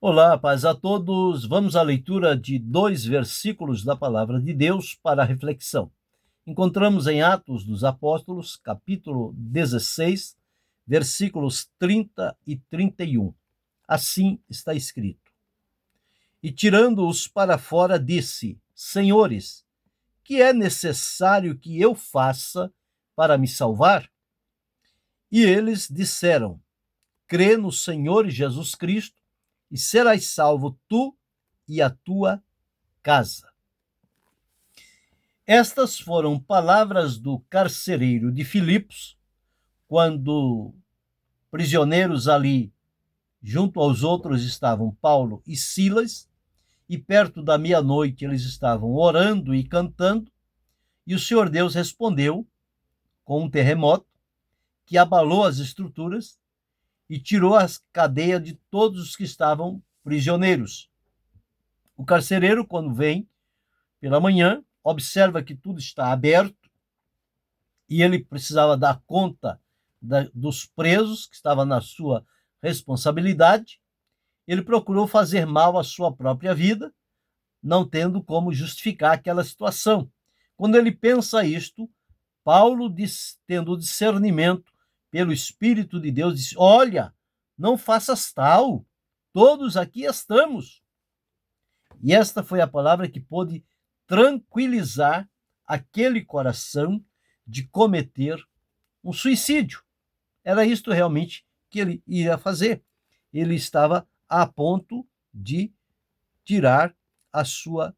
Olá, paz a todos. Vamos à leitura de 2 versículos da Palavra de Deus para a reflexão. Encontramos em Atos dos Apóstolos, capítulo 16, versículos 30 e 31. Assim está escrito: E tirando-os para fora, disse: Senhores, que é necessário que eu faça para me salvar? E eles disseram: Crê no Senhor Jesus Cristo e serás salvo tu e a tua casa. Estas foram palavras do carcereiro de Filipos, quando prisioneiros ali, junto aos outros, estavam Paulo e Silas, e perto da meia-noite eles estavam orando e cantando, e o Senhor Deus respondeu com um terremoto que abalou as estruturas e tirou as cadeias de todos os que estavam prisioneiros. O carcereiro, quando vem pela manhã, observa que tudo está aberto e ele precisava dar conta dos presos, que estava na sua responsabilidade. Ele procurou fazer mal à sua própria vida, não tendo como justificar aquela situação. Quando ele pensa isto, Paulo, tendo discernimento pelo Espírito de Deus, diz: olha, não faças tal, todos aqui estamos. E esta foi a palavra que pôde tranquilizar aquele coração de cometer um suicídio. Era isto realmente que ele ia fazer. Ele estava a ponto de tirar a sua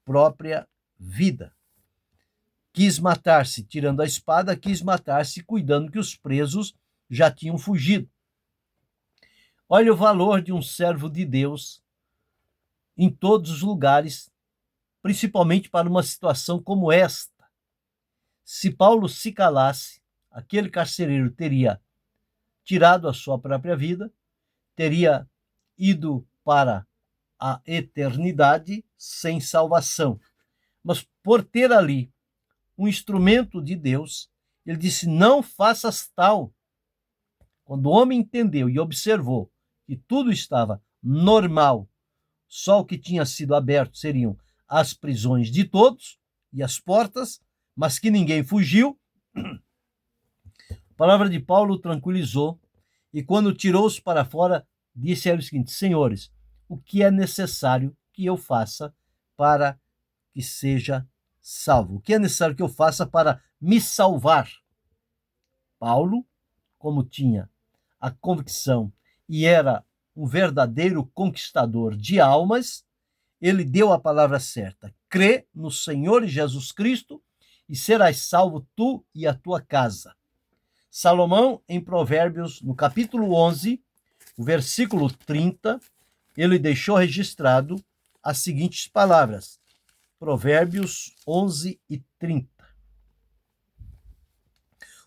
própria vida. Quis matar-se tirando a espada, quis matar-se cuidando que os presos já tinham fugido. Olha o valor de um servo de Deus em todos os lugares, principalmente para uma situação como esta. Se Paulo se calasse, aquele carcereiro teria tirado a sua própria vida, teria ido para a eternidade sem salvação. Mas por ter ali um instrumento de Deus, ele disse: não faças tal. Quando o homem entendeu e observou que tudo estava normal, só o que tinha sido aberto seriam as prisões de todos e as portas, mas que ninguém fugiu, a palavra de Paulo o tranquilizou, e quando tirou-os para fora, disse a eles o seguinte: Senhores, o que é necessário que eu faça para que seja salvo? O que é necessário que eu faça para me salvar? Paulo, como tinha a convicção e era um verdadeiro conquistador de almas, ele deu a palavra certa: crê no Senhor Jesus Cristo e serás salvo tu e a tua casa. Salomão, em Provérbios, no capítulo 11, o versículo 30, ele deixou registrado as seguintes palavras. Provérbios 11 e 30.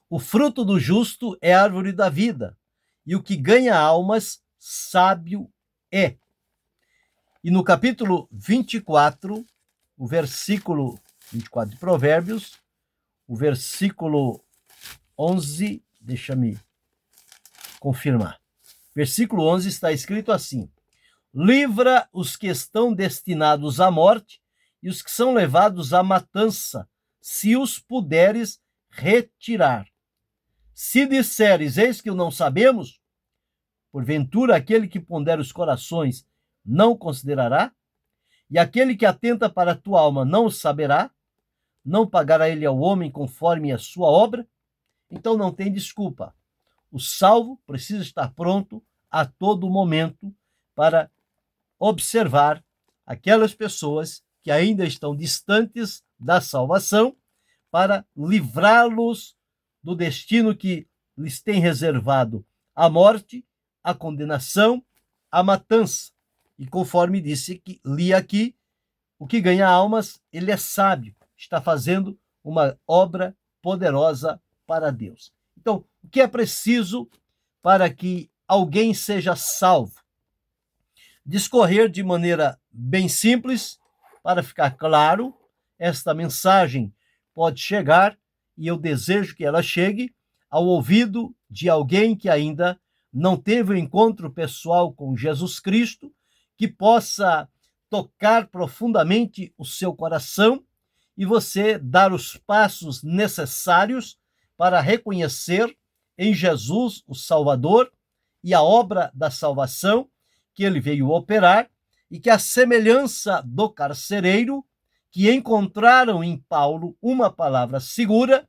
O fruto do justo é a árvore da vida, e o que ganha almas, sábio é. E no capítulo 24, o versículo 24 de Provérbios, o versículo 11, deixa-me confirmar. Versículo 11 está escrito assim: livra os que estão destinados à morte e os que são levados à matança, se os puderes retirar. Se disseres, eis que o não sabemos, porventura aquele que pondera os corações não considerará? E aquele que atenta para a tua alma não o saberá? Não pagará ele ao homem conforme a sua obra? Então não tem desculpa. O salvo precisa estar pronto a todo momento para observar aquelas pessoas que ainda estão distantes da salvação, para livrá-los do destino que lhes tem reservado: a morte, a condenação, a matança. E conforme disse que li aqui, o que ganha almas, ele é sábio, está fazendo uma obra poderosa para Deus. Então, o que é preciso para que alguém seja salvo? Discorrer de maneira bem simples, para ficar claro, esta mensagem pode chegar, e eu desejo que ela chegue ao ouvido de alguém que ainda não teve o encontro pessoal com Jesus Cristo, que possa tocar profundamente o seu coração e você dar os passos necessários para reconhecer em Jesus o Salvador e a obra da salvação que ele veio operar, e que a semelhança do carcereiro, que encontraram em Paulo uma palavra segura,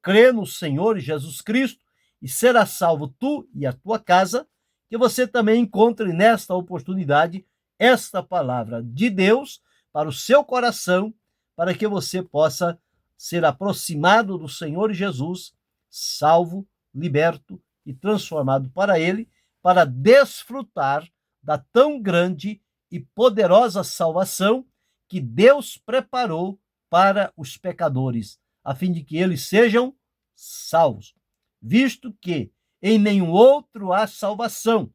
crê no Senhor Jesus Cristo e será salvo tu e a tua casa, que você também encontre nesta oportunidade esta palavra de Deus para o seu coração, para que você possa ser aproximado do Senhor Jesus, salvo, liberto e transformado para ele, para desfrutar da tão grande e poderosa salvação que Deus preparou para os pecadores, a fim de que eles sejam salvos, visto que em nenhum outro há salvação,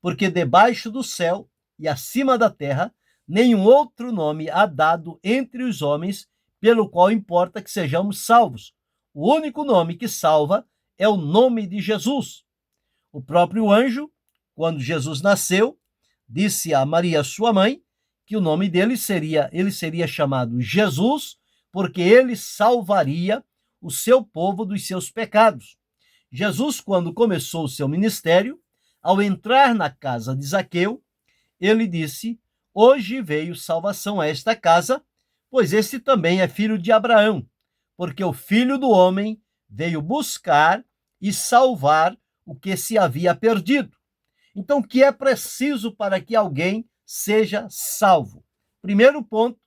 porque debaixo do céu e acima da terra nenhum outro nome há dado entre os homens pelo qual importa que sejamos salvos. O único nome que salva é o nome de Jesus. O próprio anjo, quando Jesus nasceu, disse a Maria, sua mãe, que o nome dele seria chamado Jesus, porque ele salvaria o seu povo dos seus pecados. Jesus, quando começou o seu ministério, ao entrar na casa de Zaqueu, ele disse: hoje veio salvação a esta casa, pois este também é filho de Abraão, porque o Filho do Homem veio buscar e salvar o que se havia perdido. Então, o que é preciso para que alguém seja salvo? Primeiro ponto,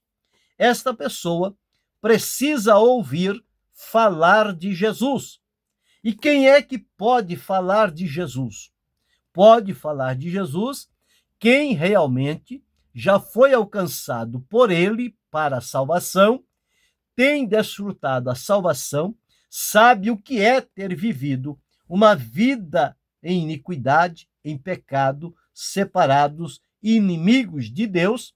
esta pessoa precisa ouvir falar de Jesus. E quem é que pode falar de Jesus? Pode falar de Jesus quem realmente já foi alcançado por ele para a salvação, tem desfrutado a salvação, sabe o que é ter vivido uma vida em iniquidade, em pecado, separados, inimigos de Deus,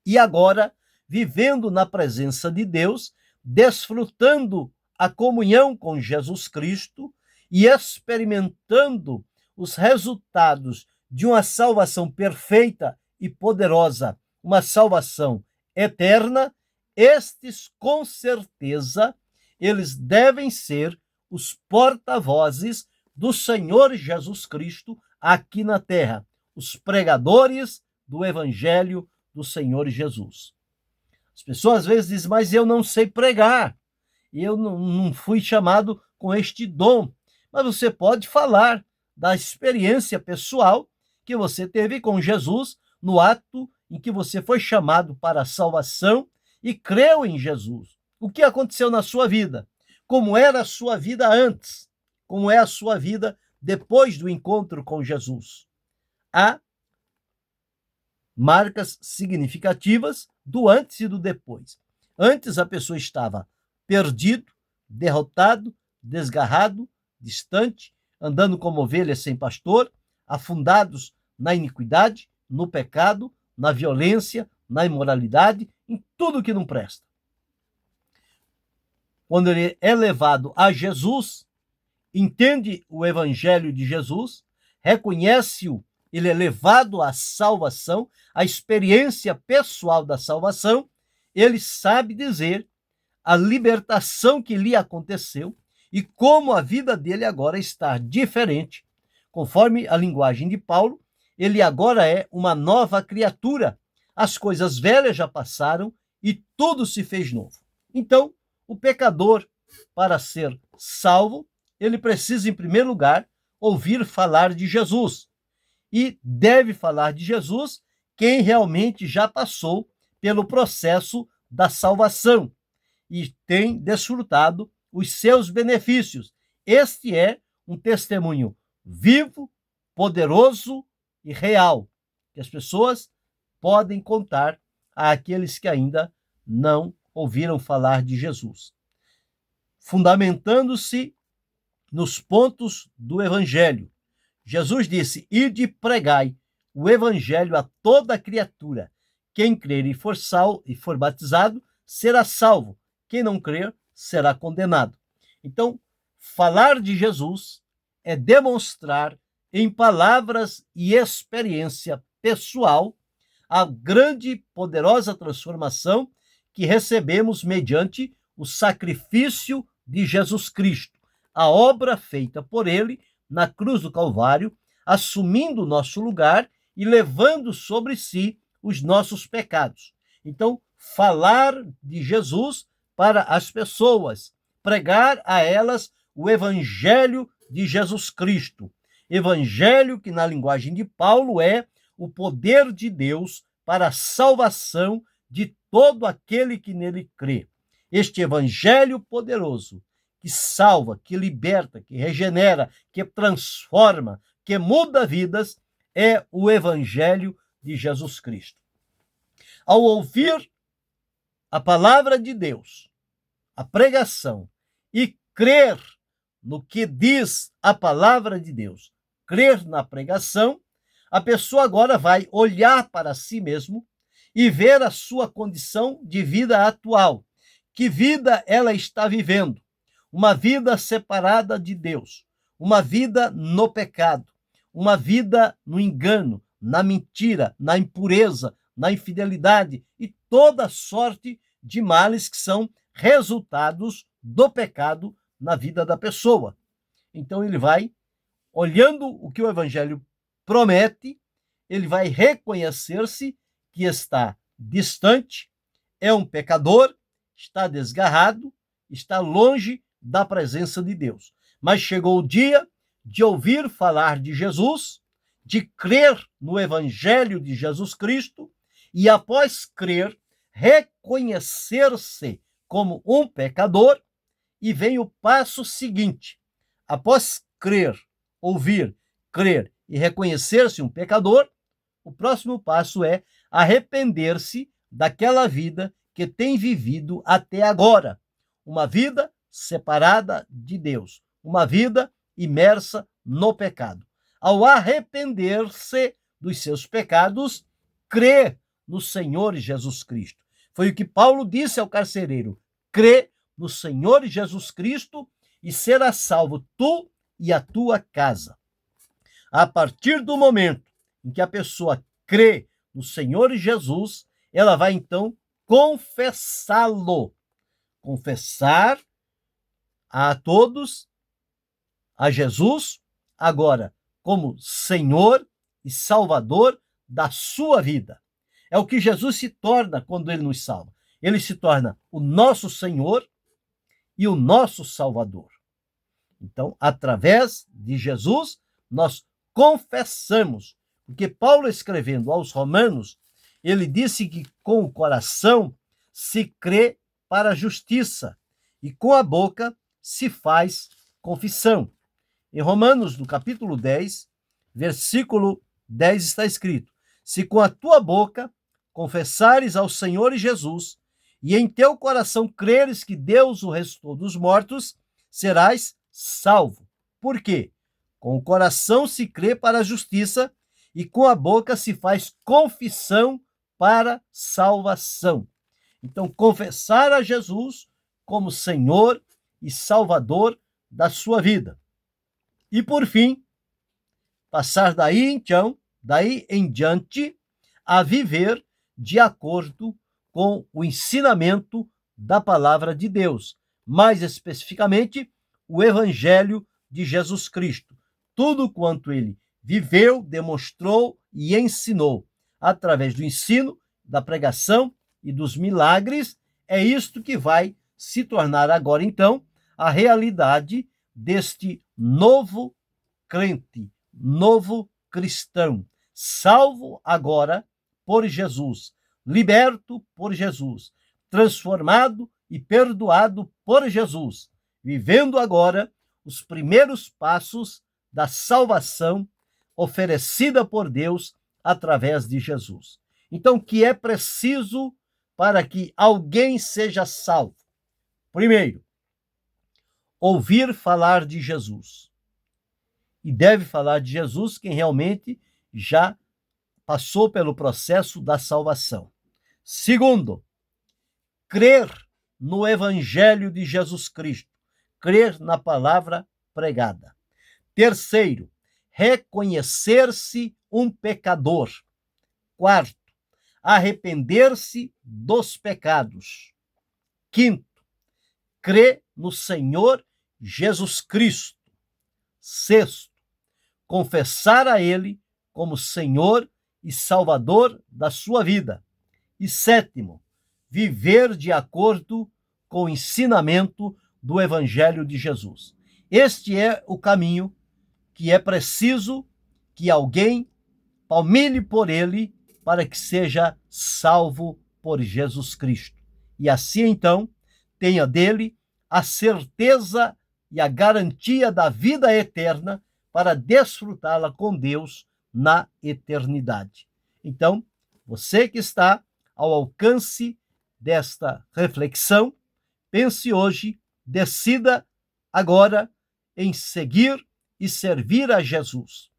e agora vivendo na presença de Deus, desfrutando a comunhão com Jesus Cristo e experimentando os resultados de uma salvação perfeita e poderosa, uma salvação eterna. Estes, com certeza, eles devem ser os porta-vozes do Senhor Jesus Cristo aqui na terra, os pregadores do Evangelho do Senhor Jesus. As pessoas às vezes dizem, mas eu não sei pregar, eu não fui chamado com este dom. Mas você pode falar da experiência pessoal que você teve com Jesus no ato em que você foi chamado para a salvação e creu em Jesus. O que aconteceu na sua vida? Como era a sua vida antes? Como é a sua vida depois do encontro com Jesus? Há marcas significativas do antes e do depois. Antes a pessoa estava perdido, derrotado, desgarrado, distante, andando como ovelhas sem pastor, afundados na iniquidade, no pecado, na violência, na imoralidade, em tudo que não presta. Quando ele é levado a Jesus, entende o evangelho de Jesus, reconhece-o, ele é levado à salvação, à experiência pessoal da salvação, ele sabe dizer a libertação que lhe aconteceu e como a vida dele agora está diferente. Conforme a linguagem de Paulo, ele agora é uma nova criatura. As coisas velhas já passaram e tudo se fez novo. Então, o pecador, para ser salvo, ele precisa, em primeiro lugar, ouvir falar de Jesus. E deve falar de Jesus quem realmente já passou pelo processo da salvação e tem desfrutado os seus benefícios. Este é um testemunho vivo, poderoso e real, que as pessoas podem contar àqueles que ainda não ouviram falar de Jesus. Fundamentando-se nos pontos do Evangelho, Jesus disse: ide e pregai o Evangelho a toda criatura. Quem crer e for salvo e for batizado será salvo. Quem não crer será condenado. Então, falar de Jesus é demonstrar em palavras e experiência pessoal a grande e poderosa transformação que recebemos mediante o sacrifício de Jesus Cristo, a obra feita por ele na cruz do Calvário, assumindo o nosso lugar e levando sobre si os nossos pecados. Então, falar de Jesus para as pessoas, pregar a elas o evangelho de Jesus Cristo. Evangelho que, na linguagem de Paulo, é o poder de Deus para a salvação de todo aquele que nele crê. Este evangelho poderoso que salva, que liberta, que regenera, que transforma, que muda vidas, é o evangelho de Jesus Cristo. Ao ouvir a palavra de Deus, a pregação, e crer no que diz a palavra de Deus, crer na pregação, a pessoa agora vai olhar para si mesmo e ver a sua condição de vida atual. Que vida ela está vivendo? Uma vida separada de Deus, uma vida no pecado, uma vida no engano, na mentira, na impureza, na infidelidade e toda sorte de males que são resultados do pecado na vida da pessoa. Então ele vai, olhando o que o evangelho promete, ele vai reconhecer-se que está distante, é um pecador, está desgarrado, está longe da presença de Deus. Mas chegou o dia de ouvir falar de Jesus, de crer no evangelho de Jesus Cristo e, após crer, reconhecer-se como um pecador. E vem o passo seguinte: após crer, ouvir, crer e reconhecer-se um pecador, o próximo passo é arrepender-se daquela vida que tem vivido até agora. Uma vida separada de Deus, uma vida imersa no pecado. Ao arrepender-se dos seus pecados, crê no Senhor Jesus Cristo. Foi o que Paulo disse ao carcereiro: crê no Senhor Jesus Cristo e será salvo tu e a tua casa. A partir do momento em que a pessoa crê no Senhor Jesus, ela vai então confessá-lo. Confessar a todos, a Jesus, agora como Senhor e Salvador da sua vida. É o que Jesus se torna quando ele nos salva. Ele se torna o nosso Senhor e o nosso Salvador. Então, através de Jesus, nós confessamos. Porque Paulo, escrevendo aos Romanos, ele disse que com o coração se crê para a justiça e com a boca se faz confissão. Em Romanos, no capítulo 10, versículo 10, está escrito: se com a tua boca confessares ao Senhor Jesus e em teu coração creres que Deus o ressuscitou dos mortos, serás salvo. Por quê? Com o coração se crê para a justiça e com a boca se faz confissão para salvação. Então, confessar a Jesus como Senhor e Salvador da sua vida. E, por fim, passar daí em diante, a viver de acordo com o ensinamento da palavra de Deus, mais especificamente o evangelho de Jesus Cristo. Tudo quanto ele viveu, demonstrou e ensinou através do ensino, da pregação e dos milagres, é isto que vai se tornar agora então a realidade deste novo crente, novo cristão, salvo agora por Jesus, liberto por Jesus, transformado e perdoado por Jesus, vivendo agora os primeiros passos da salvação oferecida por Deus através de Jesus. Então, o que é preciso para que alguém seja salvo? Primeiro, ouvir falar de Jesus. E deve falar de Jesus quem realmente já passou pelo processo da salvação. Segundo, crer no evangelho de Jesus Cristo, crer na palavra pregada. Terceiro, reconhecer-se um pecador. Quarto, arrepender-se dos pecados. Quinto, crer no Senhor Jesus Cristo. Sexto, confessar a Ele como Senhor e Salvador da sua vida. E sétimo, viver de acordo com o ensinamento do Evangelho de Jesus. Este é o caminho que é preciso que alguém palmilhe por ele para que seja salvo por Jesus Cristo. E assim, então, tenha dele a certeza e a garantia da vida eterna para desfrutá-la com Deus na eternidade. Então, você que está ao alcance desta reflexão, pense hoje, decida agora em seguir e servir a Jesus.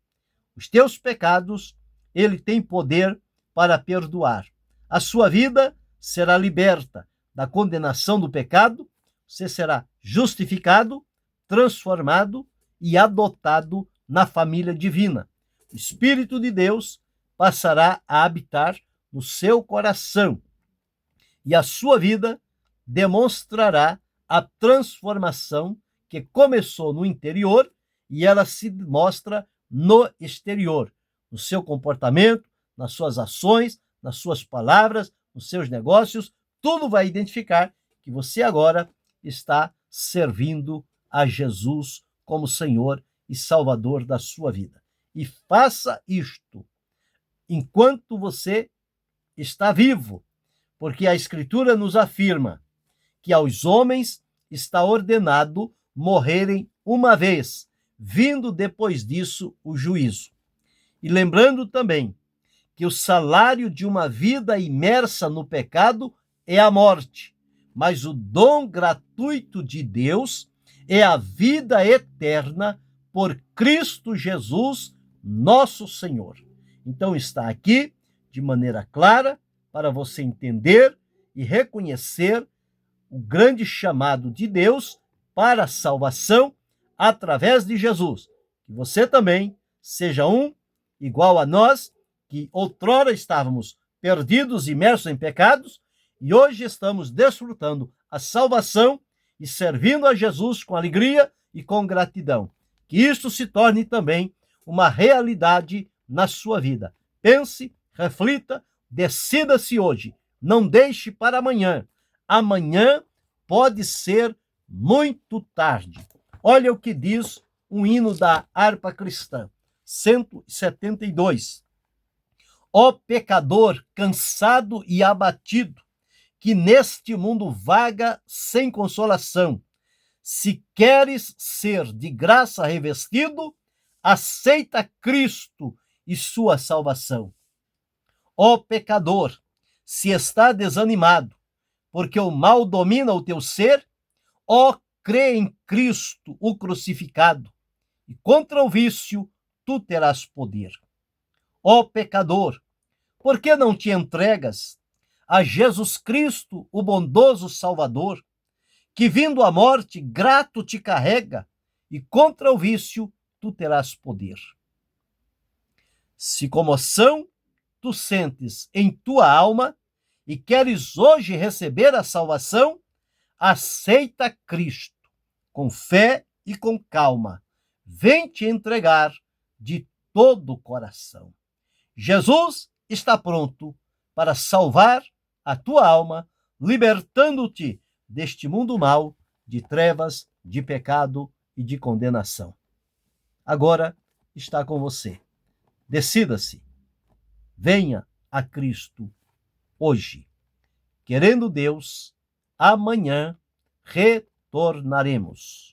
Os teus pecados, ele tem poder para perdoar. A sua vida será liberta da condenação do pecado, você será justificado, transformado e adotado na família divina. O Espírito de Deus passará a habitar no seu coração e a sua vida demonstrará a transformação que começou no interior e ela se mostra no exterior, no seu comportamento, nas suas ações, nas suas palavras, nos seus negócios, tudo vai identificar que você agora está servindo a Jesus como Senhor e Salvador da sua vida. E faça isto enquanto você está vivo, porque a Escritura nos afirma que aos homens está ordenado morrerem uma vez, vindo depois disso o juízo. E lembrando também que o salário de uma vida imersa no pecado é a morte, mas o dom gratuito de Deus é a vida eterna por Cristo Jesus, nosso Senhor. Então está aqui, de maneira clara, para você entender e reconhecer o grande chamado de Deus para a salvação através de Jesus. Que você também seja igual a nós, que outrora estávamos perdidos, imersos em pecados, e hoje estamos desfrutando a salvação e servindo a Jesus com alegria e com gratidão. Que isto se torne também uma realidade na sua vida. Pense, reflita, decida-se hoje. Não deixe para amanhã. Amanhã pode ser muito tarde. Olha o que diz um hino da harpa cristã, 172. Ó pecador cansado e abatido, que neste mundo vaga sem consolação, se queres ser de graça revestido, aceita Cristo e sua salvação. Ó pecador, se está desanimado, porque o mal domina o teu ser, ó, crê em Cristo, o crucificado, e contra o vício tu terás poder. Ó pecador, por que não te entregas a Jesus Cristo, o bondoso Salvador, que vindo à morte grato te carrega, e contra o vício tu terás poder. Se comoção tu sentes em tua alma e queres hoje receber a salvação, aceita Cristo com fé e com calma. Vem te entregar de todo o coração. Jesus está pronto para salvar a tua alma, libertando-te deste mundo mau, de trevas, de pecado e de condenação. Agora está com você. Decida-se. Venha a Cristo hoje. Querendo Deus, amanhã retornaremos.